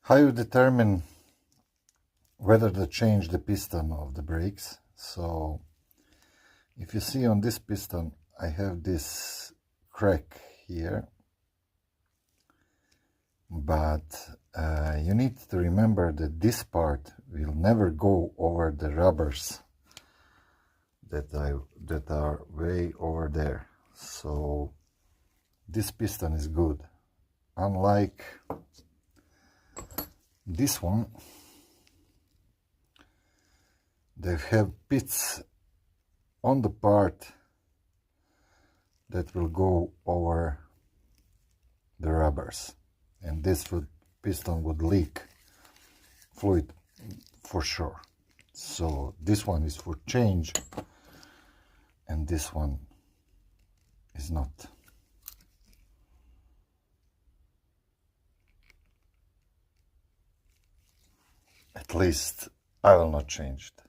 How you determine whether to change the piston of the brakes? So if you see on this piston, I have this crack here, but you need to remember that this part will never go over the rubbers that are way over there. So this piston is good, unlike this one. They have pits on the part that will go over the rubbers, and this piston would leak fluid for sure. So this one is for change and this one is not. At least I will not change it.